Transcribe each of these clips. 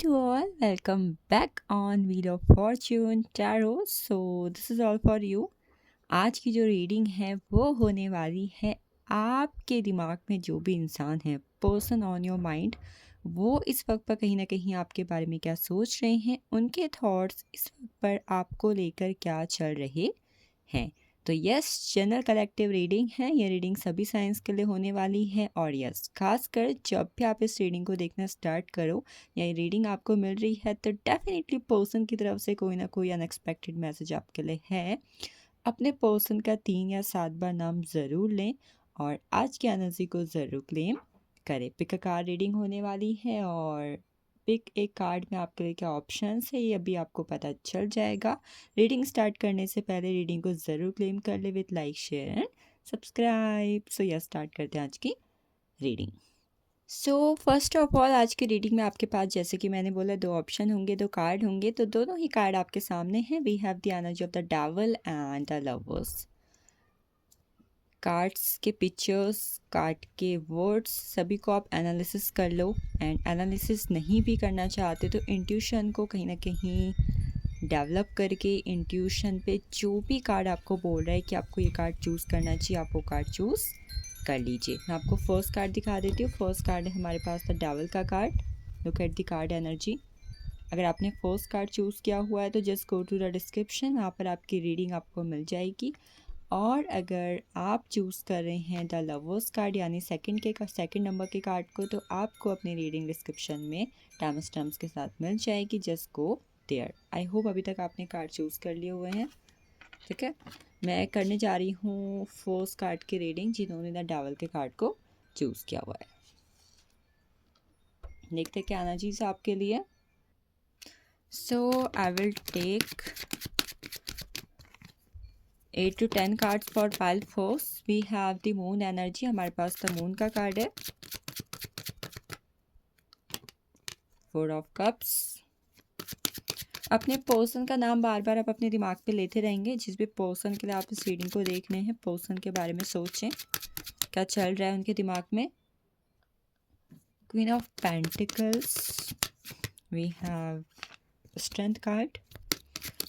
to all, welcome back on Wheel of Fortune Tarot. So this is all for you. आज की जो reading है वो होने वाली है आपके दिमाग में जो भी इंसान है, पर्सन ऑन योर माइंड, वो इस वक्त पर कहीं ना कहीं आपके बारे में क्या सोच रहे हैं, उनके थॉट्स इस वक्त पर आपको लेकर क्या चल रहे हैं। तो यस, जनरल कलेक्टिव रीडिंग है। ये रीडिंग सभी साइंस के लिए होने वाली है और यस, खासकर जब भी आप इस रीडिंग को देखना स्टार्ट करो या ये रीडिंग आपको मिल रही है तो डेफिनेटली पर्सन की तरफ से कोई ना कोई अनएक्सपेक्टेड मैसेज आपके लिए है। अपने पर्सन का 3 या 7 बार नाम ज़रूर लें और आज की एनर्जी को ज़रूर क्लेम करें। पिक अ कार्ड रीडिंग होने वाली है और पिक एक कार्ड में आपके लिए क्या ऑप्शंस है ये अभी आपको पता चल जाएगा। रीडिंग स्टार्ट करने से पहले रीडिंग को ज़रूर क्लेम कर ले with like, share and subscribe. So yes, start करते हैं आज की reading. So first of all, आज की रीडिंग में आपके पास जैसे कि मैंने बोला 2 ऑप्शन होंगे, 2 कार्ड होंगे, तो दोनों ही कार्ड आपके सामने हैं। We have the energy of the devil and the lovers. Cards के पिक्चर्स, कार्ड के वर्ड्स सभी को आप एनालिसिस कर लो एंड एनालिसिस नहीं भी करना चाहते तो इंट्यूशन को कहीं ना कहीं डेवलप करके इंट्यूशन पे जो भी कार्ड आपको बोल रहा है कि आपको ये कार्ड चूज़ करना चाहिए, आप वो कार्ड चूज़ कर लीजिए। मैं आपको फर्स्ट कार्ड दिखा देती हूँ। फर्स्ट कार्ड है हमारे पास द डेविल का card. Look at the card energy. अगर आपने फर्स्ट कार्ड चूज़ किया हुआ है तो just go to the description, वहाँ पर आपकी रीडिंग आपको मिल जाएगी। और अगर आप चूज़ कर रहे हैं द लवर्स कार्ड यानी सेकंड नंबर के कार्ड को, तो आपको अपनी रीडिंग डिस्क्रिप्शन में टाइम स्टैम्प्स के साथ मिल जाएगी। Just go there. I hope अभी तक आपने कार्ड चूज़ कर लिए हुए हैं। ठीक है, मैं करने जा रही हूँ फर्स्ट कार्ड की रीडिंग जिन्होंने द डेविल के कार्ड को चूज़ किया हुआ है। देखते क्या एनर्जीज आपके लिए। सो I will take 8 to 10 cards for pile force. We have the moon energy. हमारे पास द मून का कार्ड है। 4 of cups। अपने पर्सन का नाम बार बार आप अपने दिमाग पे लेते रहेंगे। जिस भी पर्सन के लिए आप इस रीडिंग को देख रहे हैं, पर्सन के बारे में सोचें क्या चल रहा है उनके दिमाग में। Queen of pentacles. We have strength card.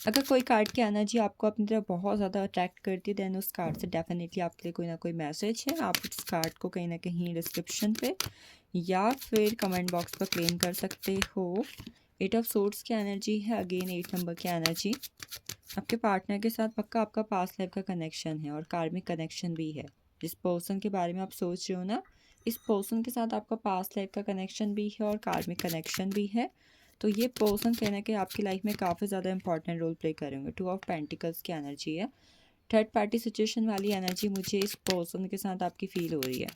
अगर कोई कार्ड की एनर्जी आपको अपनी तरफ बहुत ज़्यादा अट्रैक्ट करती है देन उस कार्ड से डेफिनेटली आपके लिए कोई ना कोई मैसेज है। आप उस कार्ड को कहीं ना कहीं डिस्क्रिप्शन पे या फिर कमेंट बॉक्स पर क्लेम कर सकते हो। 8 ऑफ सोर्ड्स की एनर्जी है। अगेन 8 नंबर की एनर्जी। आपके पार्टनर के साथ पक्का आपका पास्ट लाइफ का कनेक्शन है और कार्मिक कनेक्शन भी है। जिस पर्सन के बारे में आप सोच रहे हो ना, इस पर्सन के साथ आपका पास्ट लाइफ का कनेक्शन भी है और कार्मिक कनेक्शन भी है। तो ये पर्सन कहना कि आपकी लाइफ में काफ़ी ज़्यादा इंपॉर्टेंट रोल प्ले करेंगे। 2 ऑफ पेंटिकल्स की एनर्जी है। थर्ड पार्टी सिचुएशन वाली एनर्जी मुझे इस पर्सन के साथ आपकी फील हो रही है।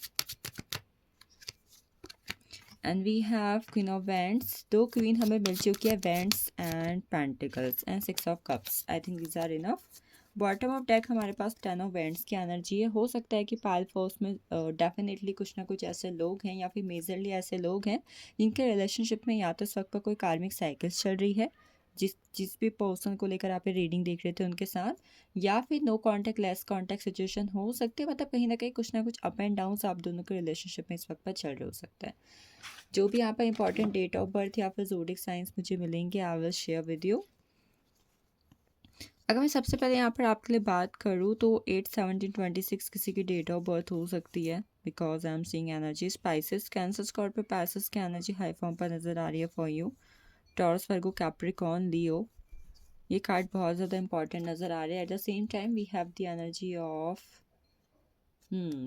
And we have queen of wands. 2 queen हमें मिल चुकी है, wands and pentacles and 6 of cups. I think these are enough. Bottom of deck हमारे पास 10 ऑफ वैंड्स की एनर्जी है। हो सकता है कि पाइल फोर्स में डेफिनेटली कुछ ना कुछ ऐसे लोग हैं या फिर मेजरली ऐसे लोग हैं जिनके रिलेशनशिप में या तो इस वक्त पर कोई कार्मिक साइकिल्स चल रही है जिस जिस भी पर्सन को लेकर आप रीडिंग देख रहे थे उनके साथ, या फिर no contact less contact situation हो सकती है। मतलब कहीं ना कहीं कुछ ना कुछ अप एंड डाउन आप दोनों के रिलेशनशिप में इस वक्त पर चल रहे हो सकता है। जो भी यहाँ पर इंपॉर्टेंट डेट ऑफ बर्थ या फिर ज़ोडिक साइंस मुझे मिलेंगे I will share with you. अगर मैं सबसे पहले यहाँ पर आपके लिए बात करूँ तो 8/17/26 किसी की डेट ऑफ बर्थ हो सकती है because I am seeing energy. Pisces, Cancer, Scorpio, Pisces की एनर्जी हाई फॉर्म पर नज़र आ रही है for you. Taurus, Virgo, Capricorn, Leo, ये कार्ड बहुत ज़्यादा इंपॉर्टेंट नज़र आ रहे हैं। At the same time we have the energy of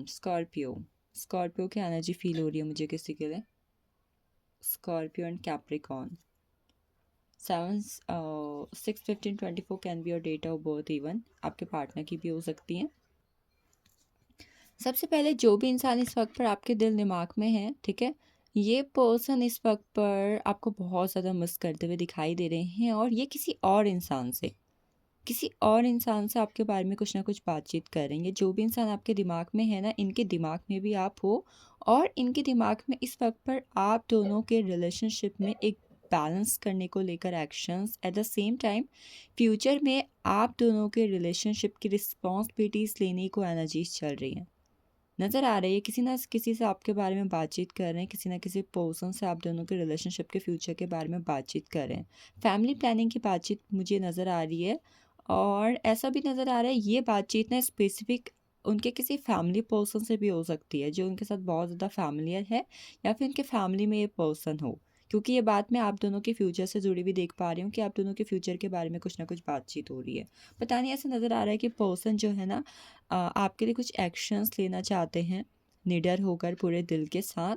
Scorpio. Scorpio की एनर्जी फील हो रही है मुझे किसी के लिए। Scorpio and Capricorn. 6/15/24 can be your date of birth. Even आपके पार्टनर की भी हो सकती है। सबसे पहले जो भी इंसान इस वक्त पर आपके दिल दिमाग में है, ठीक है, ये पर्सन इस वक्त पर आपको बहुत ज़्यादा मिस करते हुए दिखाई दे रहे हैं और ये किसी और इंसान से आपके बारे में कुछ ना कुछ बातचीत करेंगे। जो भी इंसान आपके दिमाग में है ना, इनके दिमाग में भी आप हो और इनके दिमाग में इस वक्त पर आप दोनों के रिलेशनशिप में एक बैलेंस करने को लेकर actions, eight the same time future में आप दोनों के रिलेशनशिप की रिस्पॉन्सिबिलिटीज़ लेने को एनर्जीज चल रही हैं। नज़र आ रही है, किसी ना किसी से आपके बारे में बातचीत कर रहे हैं, किसी ना किसी पर्सन से आप दोनों के रिलेशनशिप के फ्यूचर के बारे में बातचीत कर रहे हैं। फैमिली प्लानिंग की बातचीत मुझे नज़र आ रही है, और ऐसा भी नज़र आ रहा है ये बातचीत ना स्पेसिफिक उनके किसी फैमिली पर्सन से भी हो सकती है, जो उनके साथ बहुत ज़्यादा फैमिलियर है, या फिर उनके फैमिली में ये पर्सन हो, क्योंकि ये बात मैं आप दोनों के फ्यूचर से जुड़ी हुई देख पा रही हूँ कि आप दोनों के फ्यूचर के बारे में कुछ ना कुछ बातचीत हो रही है। पता नहीं, ऐसा नज़र आ रहा है कि पर्सन जो है ना आपके लिए कुछ एक्शंस लेना चाहते हैं निडर होकर पूरे दिल के साथ,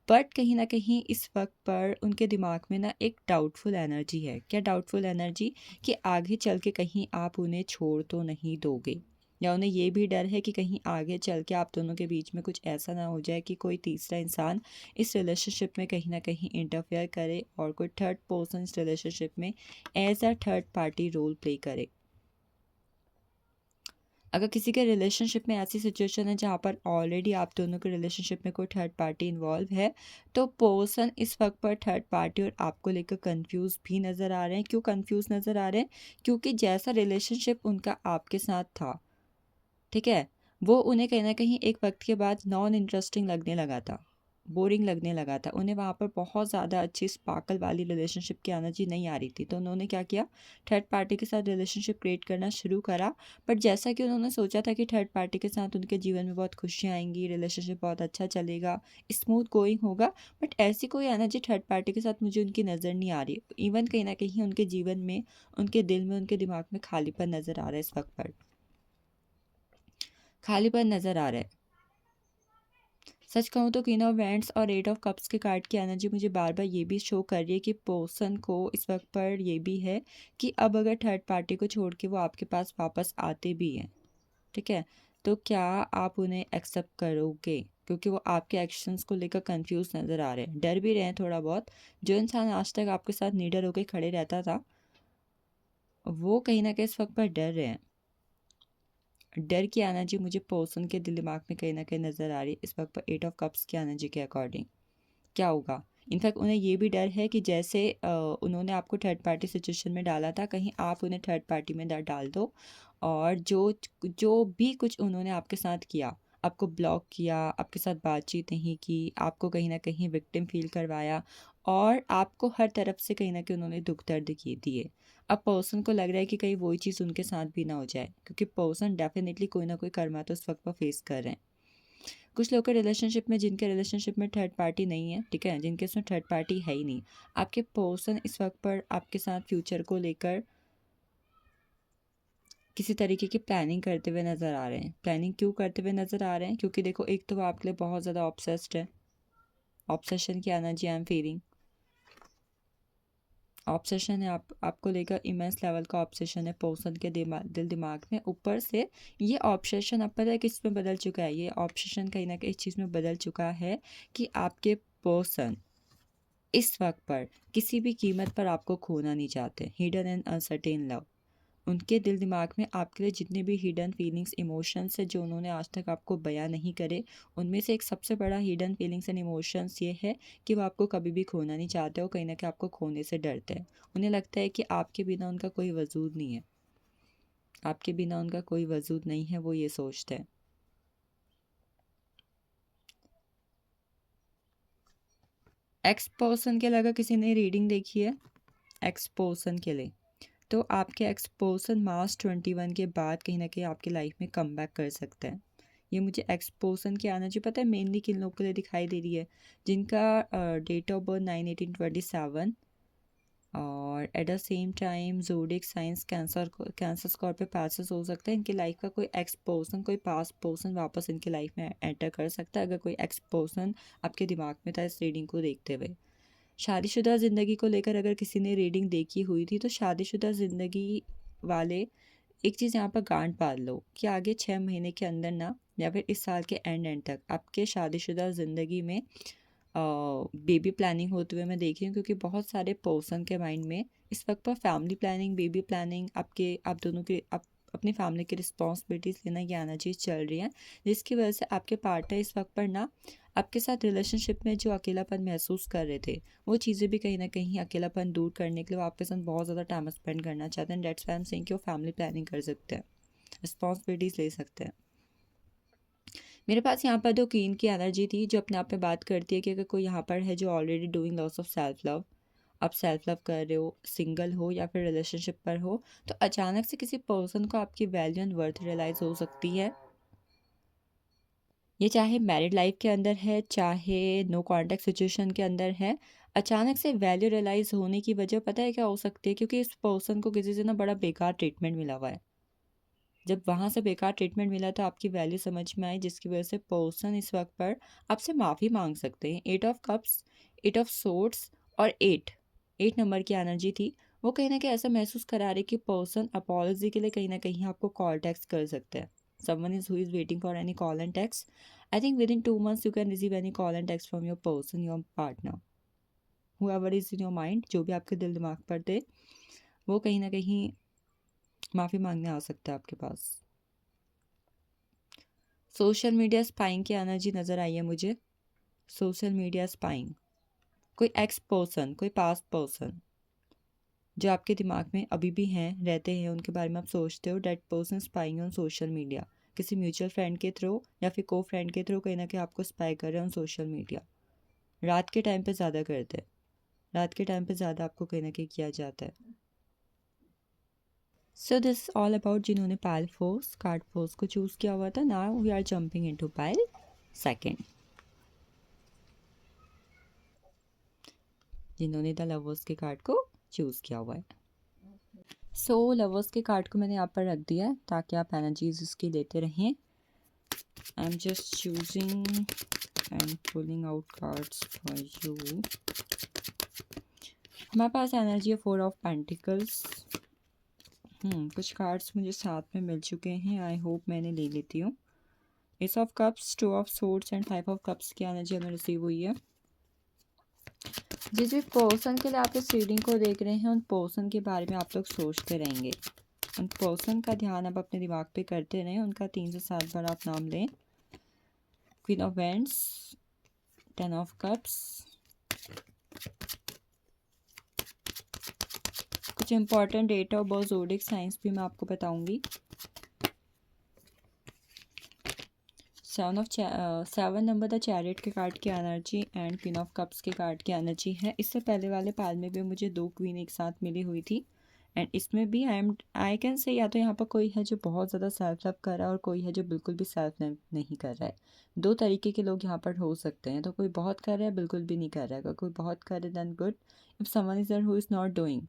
बट कहीं ना कहीं इस वक्त पर उनके दिमाग में ना एक डाउटफुल एनर्जी है। क्या डाउटफुल एनर्जी? कि आगे चल के कहीं आप उन्हें छोड़ तो नहीं दोगे, या उन्हें ये भी डर है कि कहीं आगे चल के आप दोनों के बीच में कुछ ऐसा ना हो जाए कि कोई तीसरा इंसान इस रिलेशनशिप में कहीं ना कहीं इंटरफेयर करे, और कोई थर्ड पर्सन इस रिलेशनशिप में as a third party role play करे। अगर किसी के रिलेशनशिप में ऐसी सिचुएशन है जहाँ पर ऑलरेडी आप दोनों के रिलेशनशिप में कोई थर्ड पार्टी इन्वॉल्व है, तो पर्सन इस वक्त पर थर्ड पार्टी और आपको लेकर कंफ्यूज भी नज़र आ रहे हैं। क्यों कंफ्यूज नज़र आ रहे हैं? क्योंकि जैसा रिलेशनशिप उनका आपके साथ था, ठीक है, वो उन्हें कहीं ना कहीं एक वक्त के बाद नॉन इंटरेस्टिंग लगने लगा था, बोरिंग लगने लगा था। उन्हें वहाँ पर बहुत ज़्यादा अच्छी स्पार्कल वाली रिलेशनशिप की एनर्जी नहीं आ रही थी, तो उन्होंने क्या किया, थर्ड पार्टी के साथ रिलेशनशिप क्रिएट करना शुरू करा। बट जैसा कि उन्होंने सोचा था कि थर्ड पार्टी के साथ उनके जीवन में बहुत खुशियाँ आएंगी, रिलेशनशिप बहुत अच्छा चलेगा, स्मूथ गोइंग होगा, बट ऐसी कोई एनर्जी थर्ड पार्टी के साथ मुझे उनकी नज़र नहीं आ रही। इवन कहीं ना कहीं उनके जीवन में, उनके दिल में, उनके दिमाग में खालीपन नज़र आ रहा है। इस वक्त पर खालीपन नज़र आ रहा है। सच कहूँ तो क्वीन ऑफ वैंड्स और एट ऑफ कप्स के कार्ड की एनर्जी मुझे बार बार ये भी शो कर रही है कि पर्सन को इस वक्त पर ये भी है कि अब अगर थर्ड पार्टी को छोड़ के वो आपके पास वापस आते भी हैं, ठीक है, तो क्या आप उन्हें एक्सेप्ट करोगे? क्योंकि वो आपके एक्शंस को लेकर कंफ्यूज नज़र आ रहे हैं, डर भी रहे हैं थोड़ा बहुत। जो इंसान आज तक आपके साथ निडर होकर खड़े रहता था, वो कहीं ना कहीं इस वक्त पर डर रहे हैं। डर की एनर्जी मुझे पर्सन के दिल दिमाग में कहीं ना कहीं नज़र आ रही है इस वक्त पर एट ऑफ कप्स की एनर्जी के अकॉर्डिंग। क्या होगा? इनफैक्ट उन्हें ये भी डर है कि जैसे उन्होंने आपको थर्ड पार्टी सिचुएशन में डाला था, कहीं आप उन्हें थर्ड पार्टी में डाल दो, और जो जो भी कुछ उन्होंने आपके साथ किया, आपको ब्लॉक किया, आपके साथ बातचीत नहीं की, आपको कहीं ना कहीं विक्टिम फील करवाया, और आपको हर तरफ से कहीं ना कहीं उन्होंने दुख दर्द किए दिए। अब पर्सन को लग रहा है कि कहीं वही चीज़ उनके साथ भी ना हो जाए, क्योंकि पर्सन डेफिनेटली कोई ना कोई कर्मा तो उस वक्त पर फेस कर रहे हैं। कुछ लोग के रिलेशनशिप में, जिनके रिलेशनशिप में थर्ड पार्टी नहीं है, ठीक है, जिनके इसमें थर्ड पार्टी है ही नहीं, आपके पर्सन इस वक्त पर आपके साथ फ्यूचर को लेकर किसी तरीके की प्लानिंग करते हुए नज़र आ रहे हैं। प्लानिंग क्यों करते हुए नज़र आ रहे हैं? क्योंकि देखो, एक तो वो आपके लिए बहुत ज़्यादा ऑब्सेस्ड है, ऑब्सेशन की energy I am feeling. Obsession है, आपको लेकर इमेंस लेवल का ऑब्सेशन है पर्सन के दिल दिमाग में। ऊपर से ये ऑब्सेशन अब पता है किस में बदल चुका है? ये ऑब्सेशन कहीं ना कहीं इस चीज़ में बदल चुका है कि आपके पर्सन इस वक्त पर किसी भी कीमत पर आपको खोना नहीं चाहते। हिडन एंड अनसर्टेन लव, उनके दिल दिमाग में आपके लिए जितने भी हिडन फीलिंग्स, इमोशंस है जो उन्होंने आज तक आपको बयां नहीं करे, उनमें से एक सबसे बड़ा हिडन फीलिंग्स एंड इमोशंस ये है कि वो आपको कभी भी खोना नहीं चाहते, और कहीं ना कहीं आपको खोने से डरते हैं। उन्हें लगता है कि आपके बिना उनका कोई वजूद नहीं है, आपके बिना उनका कोई वजूद नहीं है, वो ये सोचते हैं। एक्स पर्सन के लिए अगर किसी ने रीडिंग देखी है, एक्स पर्सन के लिए, तो आपके एक्स पर्सन मार्च 21 के बाद कहीं ना कहीं आपकी लाइफ में कम बैक कर सकते हैं। ये मुझे एक्स पर्सन की एनर्जी पता है मेनली किन लोगों के लिए दिखाई दे रही है? जिनका डेट ऑफ बर्थ 9/18/27, और at the same time zodiac साइंस कैंसर स्कॉर्पियो पैसेस हो सकता है। इनकी लाइफ का कोई एक्स पर्सन, कोई पास्ट पर्सन वापस इनकी लाइफ में एंटर कर सकता है, अगर कोई एक्स पर्सन आपके दिमाग में था इस रीडिंग को देखते हुए। शादीशुदा ज़िंदगी को लेकर अगर किसी ने रीडिंग देखी हुई थी, तो शादीशुदा ज़िंदगी वाले एक चीज़ यहाँ पर गांठ बांध लो कि आगे 6 महीने के अंदर ना, या फिर इस साल के एंड तक आपके शादीशुदा ज़िंदगी में बेबी प्लानिंग होते हुए मैं देख रही हूँ। क्योंकि बहुत सारे पर्सन के माइंड में इस वक्त पर फैमिली प्लानिंग, बेबी प्लानिंग, आप दोनों के अपनी फैमिली की रिस्पॉन्सिबिलिटीज़ लेना, ये आना चीज़ चल रही है, जिसकी वजह से आपके पार्टनर इस वक्त पर ना आपके साथ रिलेशनशिप में जो अकेलापन महसूस कर रहे थे, वो चीज़ें भी कहीं ना कहीं अकेलापन दूर करने के लिए वो आपके साथ बहुत ज़्यादा टाइम स्पेंड करना चाहते हैं। Dates why I am saying कि वो फैमिली प्लानिंग कर सकते हैं, रिस्पॉन्सिबिलिटीज़ ले सकते हैं। मेरे पास यहाँ पर 2 क्वीन की एनर्जी थी जो अपने आप में बात करती है कि अगर कोई यहाँ पर है जो already doing loss of self love, आप सेल्फ लव कर रहे हो, सिंगल हो या फिर रिलेशनशिप पर हो, तो अचानक से किसी पर्सन को आपकी वैल्यू एंड वर्थ रियलाइज़ हो सकती है। ये चाहे मैरिड लाइफ के अंदर है, चाहे नो कॉन्टैक्ट सिचुएशन के अंदर है, अचानक से वैल्यू रियलाइज़ होने की वजह पता है क्या हो सकती है? क्योंकि इस पर्सन को किसी से ना बड़ा बेकार ट्रीटमेंट मिला हुआ है। जब वहाँ से बेकार ट्रीटमेंट मिला तो आपकी वैल्यू समझ में आई, जिसकी वजह से पर्सन इस वक्त पर आपसे माफ़ी मांग सकते हैं। 8 ऑफ कप्स, 8 ऑफ सोर्ड्स और 8 नंबर की एनर्जी थी। वो कहीं ना कहीं ऐसा महसूस करा रही कि पर्सन अपॉलॉजी के लिए कहीं ना कहीं आपको कॉल टेक्स्ट कर सकते हैं। Someone is who is waiting for any call and text. I think within 2 months you can receive any call and text from your person, your partner, whoever is in your mind, जो भी आपके दिल दिमाग पर थे, वो कहीं ना कहीं माफ़ी मांगने आ सकता है आपके पास। सोशल मीडिया स्पाइंग की एनर्जी नज़र आई है मुझे। सोशल मीडिया स्पाइंग, कोई एक्स पर्सन, कोई पास्ट पर्सन जो आपके दिमाग में अभी भी हैं, रहते हैं, उनके बारे में आप सोचते हो। That person spying on social media, किसी म्यूचुअल फ्रेंड के थ्रू या फिर को फ्रेंड के थ्रू कहीं ना कहीं आपको स्पाई कर रहे हैं ऑन सोशल मीडिया। रात के टाइम पे ज़्यादा करते हैं, रात के टाइम पे ज़्यादा आपको कहीं ना कहीं किया जाता है। सो दिस ऑल अबाउट जिन्होंने पाइल फोर्स कार्ड फोर्स को चूज़ किया हुआ था। Now we are jumping into pile second, जिन्होंने द लवर्स के कार्ड को चूज़ किया हुआ है। सो लवर्स के कार्ड को मैंने यहाँ पर रख दिया है ताकि आप एनर्जीज इसकी लेते रहें। I am just choosing and pulling out cards for you. हमारे पास एनर्जी है 4 ऑफ पेंटिकल्स। कुछ कार्ड्स मुझे साथ में मिल चुके हैं, आई होप मैंने ले लेती हूँ। S of cups, 2 of swords and 5 of cups की एनर्जी हमें रिसीव हुई है। जिस भी पर्सन के लिए आप इस रीडिंग को देख रहे हैं, उन पर्सन के बारे में आप लोग सोचते रहेंगे। उन पर्सन का ध्यान आप अपने दिमाग पे करते रहें। उनका 3 से 7 बार आप नाम लें। Queen of wands, 10 of cups, कुछ important date of birth, zodiac साइंस भी मैं आपको बताऊंगी। 7 नंबर द चैरियट के कार्ड की energy and queen of cups के कार्ड की एनर्जी है। इससे पहले वाले पाल में भी मुझे 2 क्वीन एक साथ मिली हुई थी एंड इसमें भी आई कैन से या तो यहाँ पर कोई है जो बहुत ज़्यादा सेल्फ लव कर रहा है और कोई है जो बिल्कुल भी सेल्फ लव नहीं कर रहा है। 2 तरीके के लोग यहाँ पर हो सकते हैं। तो कोई बहुत कर रहा है, बिल्कुल भी नहीं कर रहा है। अगर कोई बहुत कर रहा है then good. If someone is there who is not doing,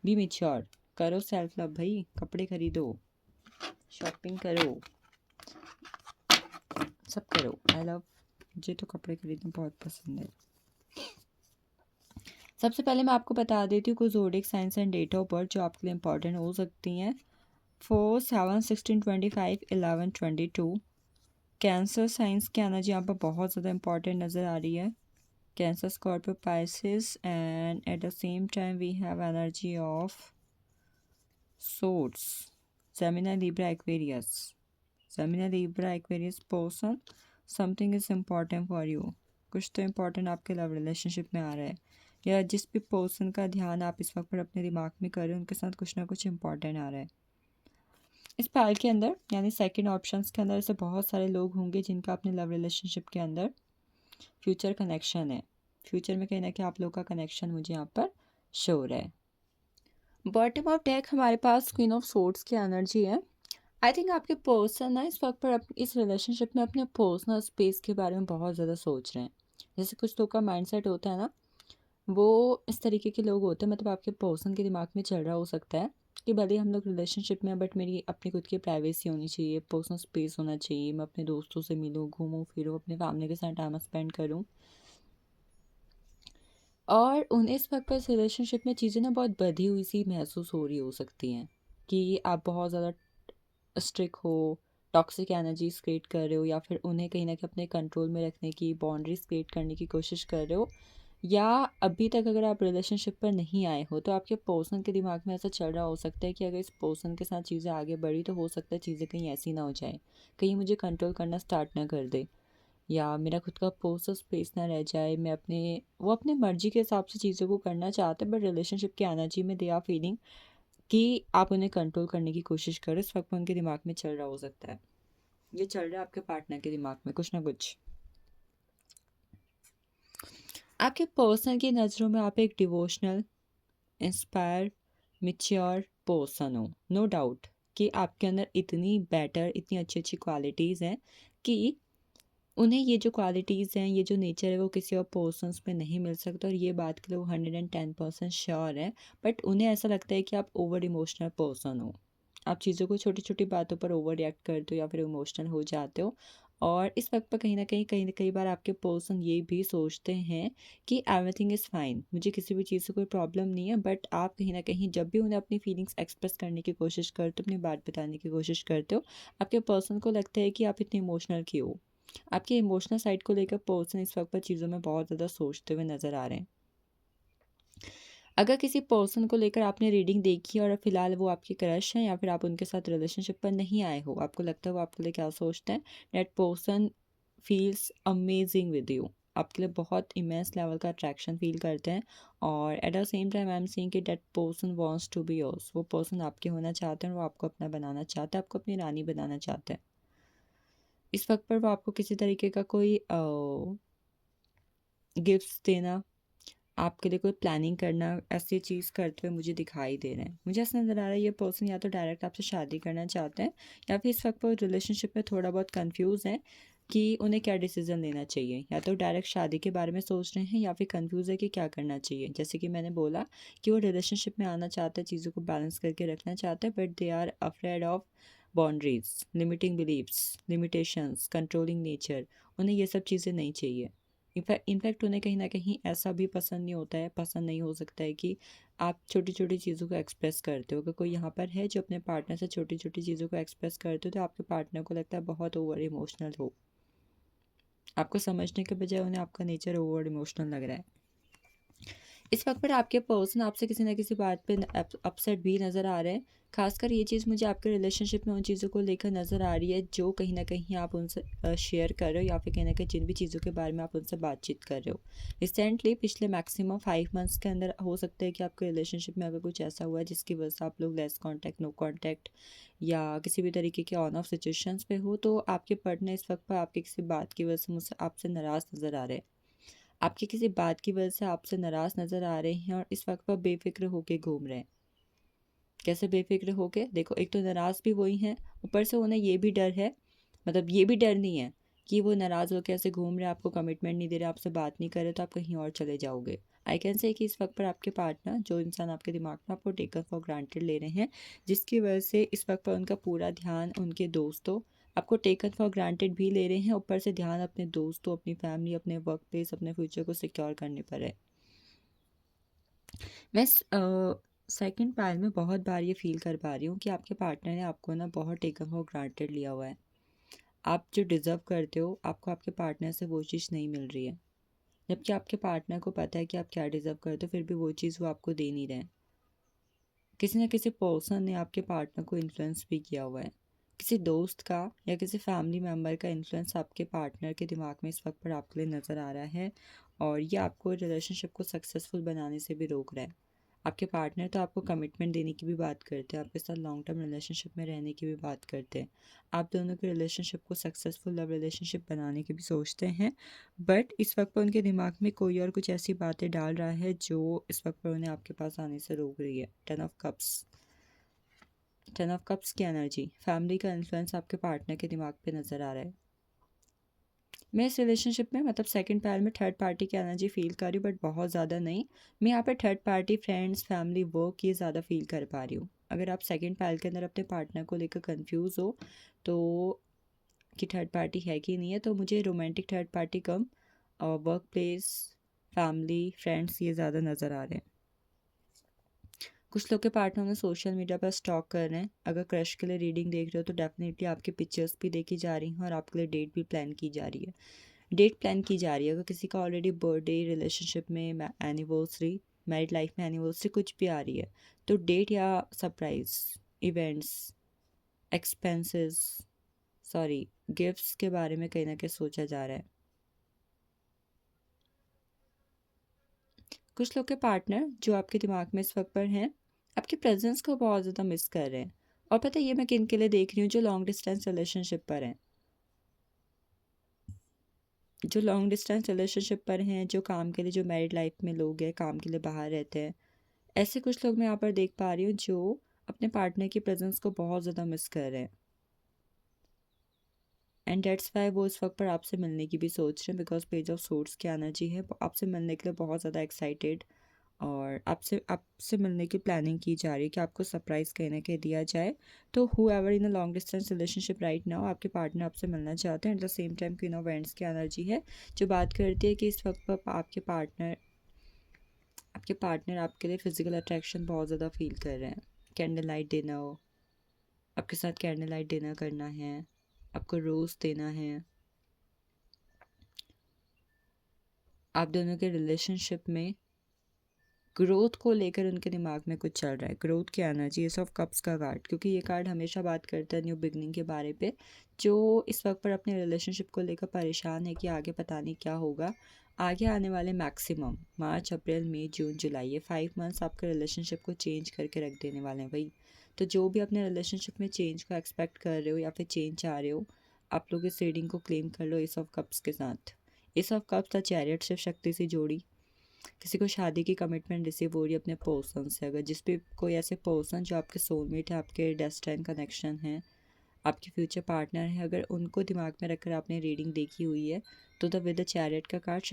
be mature, करो सेल्फ लव भाई, कपड़े खरीदो, शॉपिंग करो, सब करो। आई लव, मुझे तो कपड़े खरीदना बहुत पसंद है। सबसे पहले मैं आपको बता देती हूँ कुछ zodiac signs and date of birth जो आपके लिए इंपॉर्टेंट हो सकती हैं। 4, 7, 16, 25, 11, 22। कैंसर साइंस की एनर्जी यहाँ पर बहुत ज़्यादा इंपॉर्टेंट नज़र आ रही है। Cancer, Scorpio, Pisces and at the same time we have energy of swords, Gemini, Libra, Aquarius. Gemini, Libra, Aquarius person, something is important for you. कुछ तो इम्पॉर्टेंट आपके लव रिलेशनशिप में आ रहा है, या जिस भी पर्सन का ध्यान आप इस वक्त पर अपने दिमाग में कर रहे हैं उनके साथ कुछ ना कुछ इम्पॉर्टेंट आ रहा है। इस पाल के अंदर यानी सेकंड ऑप्शंस के अंदर ऐसे बहुत सारे लोग होंगे जिनका अपने लव रिलेशनशिप के अंदर फ्यूचर कनेक्शन है। फ्यूचर में कहीं ना कहीं आप लोग का कनेक्शन मुझे यहाँ पर शो हो रहा है। बॉटम ऑफ डेक हमारे पास क्वीन ऑफ सोर्ड्स की एनर्जी है। आई थिंक आपके पर्सन ना इस वक्त पर इस रिलेशनशिप में अपने पर्सनल स्पेस के बारे में बहुत ज़्यादा सोच रहे हैं। जैसे कुछ लोग का माइंडसेट होता है ना, वो इस तरीके के लोग होते हैं, मतलब आपके पर्सन के दिमाग में चल रहा हो सकता है कि भले हम लोग रिलेशनशिप में हैं बट मेरी अपनी खुद की प्राइवेसी होनी चाहिए, पर्सनल स्पेस होना चाहिए, मैं अपने दोस्तों से मिलूँ, घूमूँ फिरूँ, अपने फैमिली के साथ टाइम स्पेंड करूँ। और उन्हें इस वक्त पर इस रिलेशनशिप में चीज़ें ना बहुत बधी हुई सी महसूस हो रही हो सकती हैं कि आप बहुत ज़्यादा स्ट्रिक हो, टॉक्सिक एनर्जीज क्रिएट कर रहे हो, या फिर उन्हें कहीं ना कहीं अपने कंट्रोल में रखने की बाउंड्रीज क्रिएट करने की कोशिश कर रहे हो। या अभी तक अगर आप रिलेशनशिप पर नहीं आए हो तो आपके पर्सन के दिमाग में ऐसा चल रहा हो सकता है कि अगर इस पर्सन के साथ चीज़ें आगे बढ़ी तो हो सकता है चीज़ें कहीं ऐसी ना हो जाए, कहीं मुझे कंट्रोल करना स्टार्ट ना कर दे, या मेरा खुद का पर्सनल स्पेस ना रह जाए। मैं वो अपने मर्जी के हिसाब से चीज़ों को करना चाहते हैं बट रिलेशनशिप की एनर्जी में दे आर फीलिंग कि आप उन्हें कंट्रोल करने की कोशिश करो। इस वक्त में उनके दिमाग में चल रहा हो सकता है। ये चल रहा है आपके पार्टनर के दिमाग में कुछ ना कुछ। आपके पर्सन की नज़रों में आप एक डिवोशनल, इंस्पायर, मैच्योर पर्सन हो, नो डाउट कि आपके अंदर इतनी बेटर, इतनी अच्छी अच्छी क्वालिटीज़ हैं कि उन्हें ये जो क्वालिटीज़ हैं, ये जो नेचर है, वो किसी और पर्सन्स में नहीं मिल सकता, और ये बात के लिए वो 110% श्योर है। बट उन्हें ऐसा लगता है कि आप ओवर इमोशनल पर्सन हो, आप चीज़ों को छोटी छोटी बातों पर ओवर रिएक्ट करते हो या फिर इमोशनल हो जाते हो। और इस वक्त पर कहीं ना कई बार आपके पर्सन ये भी सोचते हैं कि एवरीथिंग इज़ फाइन, मुझे किसी भी चीज़ से कोई प्रॉब्लम नहीं है। बट आप कहीं ना कहीं जब भी उन्हें अपनी फीलिंग्स एक्सप्रेस करने की कोशिश करते हो, अपनी बात बताने की कोशिश करते हो, आपके पर्सन को लगता है कि आप इतने इमोशनल क्यों हो। आपके इमोशनल साइड को लेकर पर्सन इस वक्त पर चीज़ों में बहुत ज़्यादा सोचते हुए नज़र आ रहे हैं। अगर किसी पर्सन को लेकर आपने रीडिंग देखी और फिलहाल वो आपके क्रश हैं या फिर आप उनके साथ रिलेशनशिप पर नहीं आए हो, आपको लगता है वो आपके लिए क्या सोचते हैं, that person feels amazing with you, आपके लिए बहुत इमेंस लेवल का अट्रैक्शन फील करते हैं। और at the same time I am seeing कि that person wants to be yours, वो पर्सन आपके होना चाहते हैं और वो आपको अपना बनाना चाहते हैं, आपको अपनी रानी बनाना चाहते हैं। इस वक्त पर वो आपको किसी तरीके का कोई गिफ्ट्स देना, आपके लिए कोई प्लानिंग करना, ऐसी चीज़ करते हुए मुझे दिखाई दे रहे हैं। मुझे ऐसा नज़र आ रहा है ये पर्सन या तो डायरेक्ट आपसे शादी करना चाहते हैं या फिर इस वक्त वो रिलेशनशिप में थोड़ा बहुत कंफ्यूज हैं कि उन्हें क्या डिसीजन लेना चाहिए। या तो डायरेक्ट शादी के बारे में सोच रहे हैं या फिर कंफ्यूज है कि क्या करना चाहिए। जैसे कि मैंने बोला कि वो रिलेशनशिप में आना चाहते हैं, चीज़ों को बैलेंस करके रखना चाहते हैं, but they are afraid of boundaries, limiting beliefs, limitations, controlling nature. उन्हें ये सब चीज़ें नहीं चाहिए। इनफैक्ट उन्हें कहीं ना कहीं ऐसा भी पसंद नहीं होता है, पसंद नहीं हो सकता है कि आप छोटी छोटी चीज़ों को एक्सप्रेस करते हो। अगर कोई यहाँ पर है जो अपने पार्टनर से छोटी छोटी चीज़ों को एक्सप्रेस करते हो, तो आपके पार्टनर को लगता है बहुत ओवर इमोशनल हो। आपको समझने के बजाय उन्हें आपका नेचर ओवर इमोशनल लग रहा है। इस वक्त पर आपके पर्सन आपसे किसी ना किसी बात पे अपसेट भी नज़र आ रहे हैं। खासकर ये चीज़ मुझे आपके रिलेशनशिप में उन चीज़ों को लेकर नज़र आ रही है जो कहीं ना कहीं आप उनसे शेयर कर रहे हो, या फिर कहीं ना कहीं जिन भी चीज़ों के बारे में आप उनसे बातचीत कर रहे हो। रिसेंटली पिछले मैक्सिमम 5 मंथ्स के अंदर हो सकता है कि आपके रिलेशनशिप में अगर कुछ ऐसा हुआ है जिसकी वजह से आप लोग लेस कॉन्टैक्ट, नो कॉन्टैक्ट या किसी भी तरीके के ऑन ऑफ सिचुएशंस पे हो, तो आपके पार्टनर इस वक्त पर आपके किसी बात की वजह से मुझसे आपसे नाराज़ नज़र आ रहे हैं, आपकी किसी बात की वजह से आपसे नाराज़ नज़र आ रहे हैं और इस वक्त पर बेफिक्र होके घूम रहे हैं। कैसे बेफिक्र होके? देखो, एक तो नाराज़ भी वही हैं, ऊपर से उन्हें ये भी डर है, मतलब ये भी डर नहीं है कि वो नाराज़ होकर ऐसे घूम रहे हैं, आपको कमिटमेंट नहीं दे रहे, आपसे बात नहीं कर रहे, तो आप कहीं और चले जाओगे। आई कैन से कि इस वक्त पर आपके पार्टनर, जो इंसान आपके दिमाग में आपको टेकन फॉर ग्रांटेड ले रहे हैं, जिसकी वजह से इस वक्त पर उनका पूरा ध्यान उनके दोस्तों, आपको टेकन फॉर ग्रांटेड भी ले रहे हैं, ऊपर से ध्यान अपने दोस्तों, अपनी फैमिली, अपने वर्क प्लेस, अपने फ्यूचर को सिक्योर करने पर है। मैं सेकंड पायल में बहुत बार ये फील कर पा रही हूँ कि आपके पार्टनर ने आपको ना बहुत टेकन फॉर ग्रांटेड लिया हुआ है। आप जो डिज़र्व करते हो, आपको आपके पार्टनर से वो चीज़ नहीं मिल रही है, जबकि आपके पार्टनर को पता है कि आप क्या डिज़र्व करते हो, फिर भी वो चीज़ वो आपको दे नहीं रहे हैं। किसी न किसी पर्सन ने आपके पार्टनर को इन्फ्लुएंस भी किया हुआ है, किसी दोस्त का या किसी फैमिली मेम्बर का इन्फ्लुएंस आपके पार्टनर के दिमाग में इस वक्त पर आपके लिए नज़र आ रहा है, और ये आपको रिलेशनशिप को सक्सेसफुल बनाने से भी रोक रहा है। आपके पार्टनर तो आपको कमिटमेंट देने की भी बात करते हैं, आपके साथ लॉन्ग टर्म रिलेशनशिप में रहने की भी बात करते हैं, आप दोनों के रिलेशनशिप को सक्सेसफुल लव रिलेशनशिप बनाने की भी सोचते हैं। बट इस वक्त पर उनके दिमाग में कोई और कुछ ऐसी बातें डाल रहा है जो इस वक्त पर उन्हें आपके पास आने से रोक रही है। 10 ऑफ कप्स, 10 ऑफ कप्स की एनर्जी, फैमिली का इन्फ्लुएंस आपके पार्टनर के दिमाग पे नज़र आ रहा है। मैं इस रिलेशनशिप में, मतलब सेकंड पैर में, थर्ड पार्टी की एनर्जी फील कर रही हूँ, बट बहुत ज़्यादा नहीं। मैं यहाँ पे third party, friends, family, work, ये ज़्यादा फील कर पा रही हूँ। अगर आप सेकंड पैर के अंदर अपने पार्टनर को लेकर कंफ्यूज हो तो कि थर्ड पार्टी है कि नहीं है, तो मुझे रोमांटिक थर्ड पार्टी कम और वर्क प्लेस, फैमिली, फ्रेंड्स, ये ज़्यादा नज़र आ रहे हैं। कुछ लोग के पार्टनर ने सोशल मीडिया पर स्टॉक कर रहे हैं। अगर क्रश के लिए रीडिंग देख रहे हो तो डेफिनेटली आपकी पिक्चर्स भी देखी जा रही हैं और आपके लिए डेट भी प्लान की जा रही है, डेट प्लान की जा रही है। अगर किसी का ऑलरेडी बर्थडे, रिलेशनशिप में एनिवर्सरी, मैरिड लाइफ में एनिवर्सरी कुछ भी आ रही है, तो डेट या surprise events, expenses, sorry, gifts के बारे में कहीं ना कहीं सोचा जा रहा है। कुछ लोग के पार्टनर जो आपके दिमाग में इस वक्त पर हैं, आपके प्रेजेंस को बहुत ज़्यादा मिस कर रहे हैं। और पता है ये मैं किन के लिए देख रही हूँ, जो लॉन्ग डिस्टेंस रिलेशनशिप पर हैं। जो लॉन्ग डिस्टेंस रिलेशनशिप पर हैं, जो काम के लिए, जो मैरिड लाइफ में लोग हैं, काम के लिए बाहर रहते हैं, ऐसे कुछ लोग मैं यहाँ पर देख पा रही हूँ जो अपने पार्टनर की प्रेजेंस को बहुत ज़्यादा मिस कर रहे हैं। एंड डेट्स वाई वो इस वक्त पर आपसे मिलने की भी सोच रहे हैं, बिकॉज पेज ऑफ सोर्ड्स की एनर्जी है, आपसे मिलने के लिए बहुत ज़्यादा एक्साइटेड, और आपसे आपसे मिलने की प्लानिंग की जा रही है कि आपको सरप्राइज़ कहीं ना कहीं दिया जाए। तो who ever in a long distance relationship right now, आपके पार्टनर आपसे मिलना चाहते हैं। At the same time queen of vents की एनर्जी है जो बात करती है कि इस वक्त पर आपके पार्टनर आपके लिए फिजिकल अट्रैक्शन बहुत ज़्यादा फील कर रहे हैं। कैंडल लाइट डिनर, आपके साथ कैंडल लाइट डिनर करना है, आपको रोज़ देना है। आप दोनों के रिलेशनशिप में ग्रोथ को लेकर उनके दिमाग में कुछ चल रहा है। ग्रोथ की एनर्जी, एस ऑफ कप्स का कार्ड, क्योंकि ये कार्ड हमेशा बात करता है न्यू बिगनिंग के बारे पे। जो इस वक्त पर अपने रिलेशनशिप को लेकर परेशान है कि आगे पता नहीं क्या होगा, आगे आने वाले मैक्सिमम मार्च, अप्रैल, मई, जून, जुलाई, ये 5 मंथ्स आपके रिलेशनशिप को चेंज करके रख देने वाले हैं भाई। तो जो भी अपने रिलेशनशिप में चेंज को एक्सपेक्ट कर रहे हो या फिर चेंज चाह रहे हो, आप लोग इस रीडिंग को क्लेम कर लो एस ऑफ कप्स के साथ। Ace of cups the chariot, Shiv Shakti से जोड़ी। किसी को शादी की कमिटमेंट रिसीव हो रही है अपने पर्सन से, अगर जिस पे कोई ऐसे पर्सन जो आपके सोलमेट है, आपके डेस्टिनी कनेक्शन है, आपके फ्यूचर पार्टनर है, अगर उनको दिमाग में रखकर आपने रीडिंग देखी हुई है, तो द विद द चैरियट का कार्ड,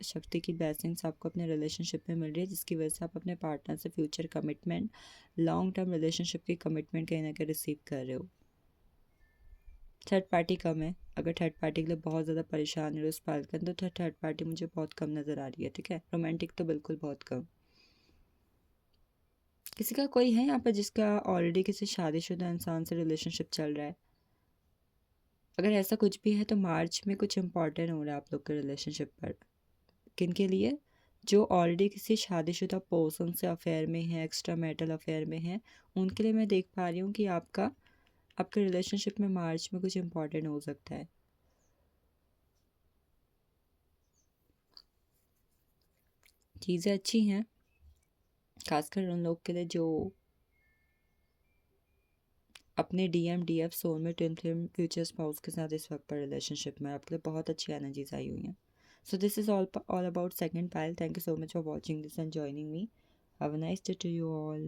शक्ति की ब्लेसिंग्स आपको अपने रिलेशनशिप में मिल रही है, जिसकी वजह से आप अपने पार्टनर से future commitment, long term relationship की कमिटमेंट कहीं ना कहीं रिसीव कर रहे हो। थर्ड पार्टी कम है, अगर थर्ड पार्टी के लिए बहुत ज़्यादा परेशान है उस पालकन, तो थर्ड पार्टी मुझे बहुत कम नज़र आ रही है। ठीक है, रोमांटिक तो बिल्कुल बहुत कम। किसी का कोई है यहाँ पर जिसका ऑलरेडी किसी शादीशुदा इंसान से रिलेशनशिप चल रहा है? अगर ऐसा कुछ भी है तो मार्च में कुछ इंपॉर्टेंट हो रहा है आप लोग के रिलेशनशिप पर। किन के लिए? जो ऑलरेडी किसी शादीशुदा पर्सन से अफेयर में है, एक्स्ट्रा मैरिटल अफेयर में है, उनके लिए मैं देख पा रही हूँ कि आपके रिलेशनशिप में मार्च में कुछ इंपॉर्टेंट हो सकता है। चीज़ें अच्छी हैं, खासकर उन लोग के लिए जो अपने डीएफ सोल में ट्विन फ्लेम फ्यूचर स्पाउस के साथ इस वक्त पर रिलेशनशिप में, आपके लिए बहुत अच्छी एनर्जीज आई हुई हैं। So this is all about second pile. Thank you so much for watching this and joining me. Have a nice day to you all.